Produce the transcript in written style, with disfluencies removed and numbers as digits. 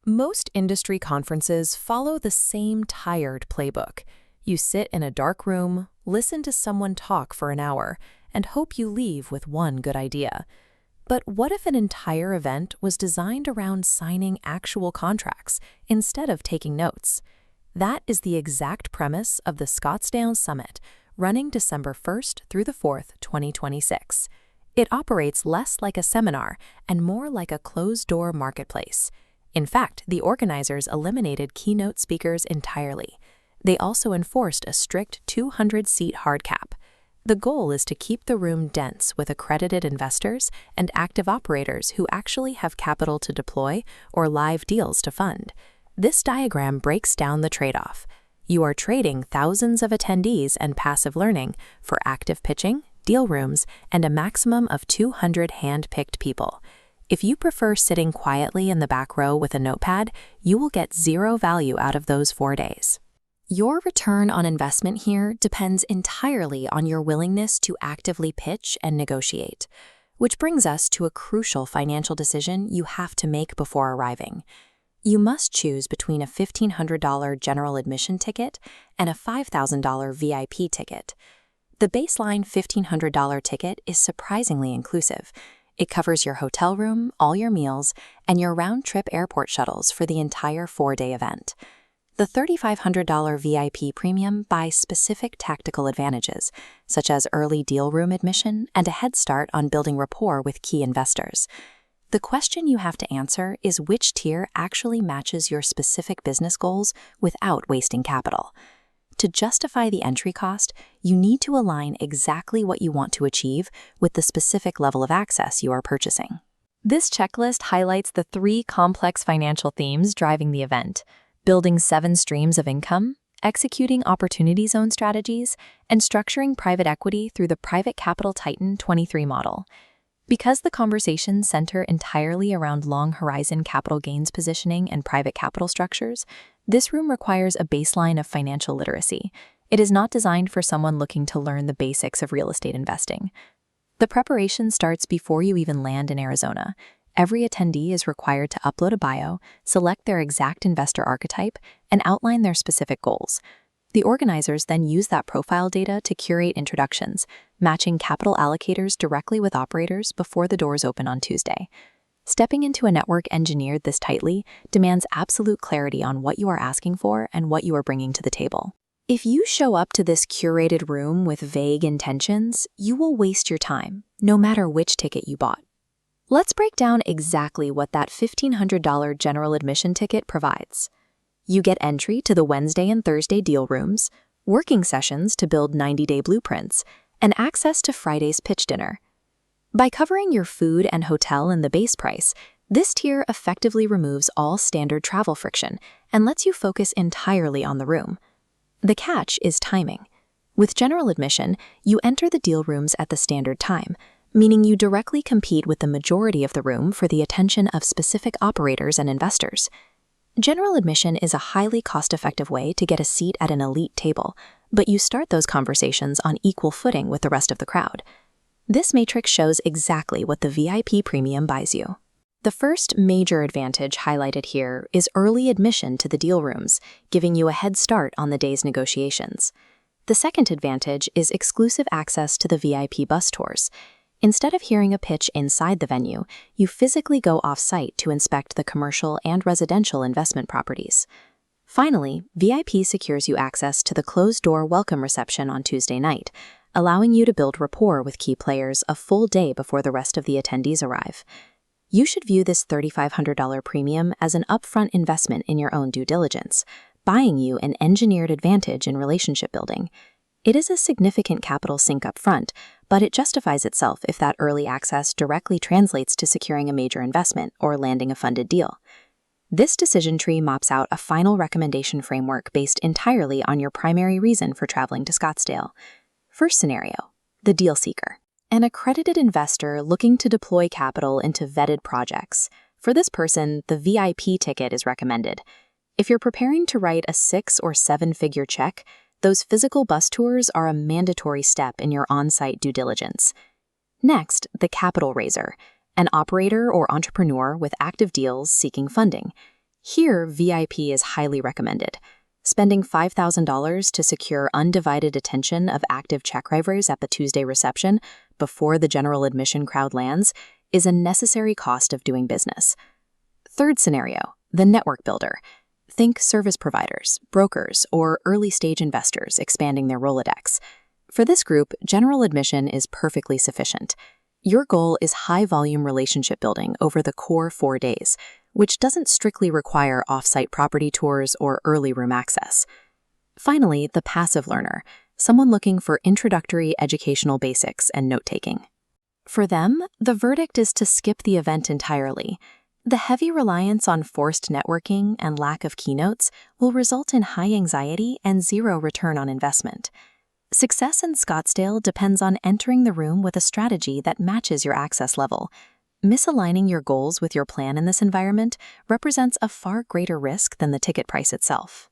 Most industry conferences follow the same tired playbook. You sit in a dark room, listen to someone talk for an hour, and hope you leave with one good idea. But what if an entire event was designed around signing actual contracts instead of taking notes? That is the exact premise of the Scottsdale Summit, running December 1st through the 4th, 2026. It operates less like a seminar and more like a closed-door marketplace. In fact, the organizers eliminated keynote speakers entirely. They also enforced a strict 200-seat hard cap. The goal is to keep the room dense with accredited investors and active operators who actually have capital to deploy or live deals to fund. This diagram breaks down the trade-off. You are trading thousands of attendees and passive learning for active pitching, deal rooms, and a maximum of 200 hand-picked people. If you prefer sitting quietly in the back row with a notepad, you will get zero value out of those 4 days. Your return on investment here depends entirely on your willingness to actively pitch and negotiate, which brings us to a crucial financial decision you have to make before arriving. You must choose between a $1,500 general admission ticket and a $5,000 VIP ticket. The baseline $1,500 ticket is surprisingly inclusive. It covers your hotel room, all your meals, and your round-trip airport shuttles for the entire 4-day event. The $3,500 VIP premium buys specific tactical advantages, such as early deal room admission and a head start on building rapport with key investors. The question you have to answer is which tier actually matches your specific business goals without wasting capital. To justify the entry cost, you need to align exactly what you want to achieve with the specific level of access you are purchasing. This checklist highlights the 3 complex financial themes driving the event: building 7 streams of income, executing opportunity zone strategies, and structuring private equity through the Private Capital Titan 23 model. Because the conversations center entirely around long-horizon capital gains positioning and private capital structures, this room requires a baseline of financial literacy. It is not designed for someone looking to learn the basics of real estate investing. The preparation starts before you even land in Arizona. Every attendee is required to upload a bio, select their exact investor archetype, and outline their specific goals. The organizers then use that profile data to curate introductions, matching capital allocators directly with operators before the doors open on Tuesday. Stepping into a network engineered this tightly demands absolute clarity on what you are asking for and what you are bringing to the table. If you show up to this curated room with vague intentions, you will waste your time, no matter which ticket you bought. Let's break down exactly what that $1,500 general admission ticket provides. You get entry to the Wednesday and Thursday deal rooms, working sessions to build 90-day blueprints, and access to Friday's pitch dinner. By covering your food and hotel in the base price, this tier effectively removes all standard travel friction and lets you focus entirely on the room. The catch is timing. With general admission, you enter the deal rooms at the standard time, meaning you directly compete with the majority of the room for the attention of specific operators and investors. General admission is a highly cost-effective way to get a seat at an elite table, but you start those conversations on equal footing with the rest of the crowd. This matrix shows exactly what the VIP premium buys you. The first major advantage highlighted here is early admission to the deal rooms, giving you a head start on the day's negotiations. The second advantage is exclusive access to the VIP bus tours. Instead of hearing a pitch inside the venue, you physically go off-site to inspect the commercial and residential investment properties. Finally, VIP secures you access to the closed-door welcome reception on Tuesday night, allowing you to build rapport with key players a full day before the rest of the attendees arrive. You should view this $3,500 premium as an upfront investment in your own due diligence, buying you an engineered advantage in relationship building. It is a significant capital sink up front, but it justifies itself if that early access directly translates to securing a major investment or landing a funded deal. This decision tree maps out a final recommendation framework based entirely on your primary reason for traveling to Scottsdale. First scenario, the deal seeker. An accredited investor looking to deploy capital into vetted projects. For this person, the VIP ticket is recommended. If you're preparing to write a 6- or 7-figure check, those physical bus tours are a mandatory step in your on-site due diligence. Next, the capital raiser, an operator or entrepreneur with active deals seeking funding. Here, VIP is highly recommended. Spending $5,000 to secure undivided attention of active check writers at the Tuesday reception before the general admission crowd lands is a necessary cost of doing business. Third scenario, the network builder. Think service providers, brokers, or early-stage investors expanding their Rolodex. For this group, general admission is perfectly sufficient. Your goal is high-volume relationship building over the core 4 days, which doesn't strictly require off-site property tours or early room access. Finally, the passive learner, someone looking for introductory educational basics and note-taking. For them, the verdict is to skip the event entirely. The heavy reliance on forced networking and lack of keynotes will result in high anxiety and zero return on investment. Success in Scottsdale depends on entering the room with a strategy that matches your access level. Misaligning your goals with your plan in this environment represents a far greater risk than the ticket price itself.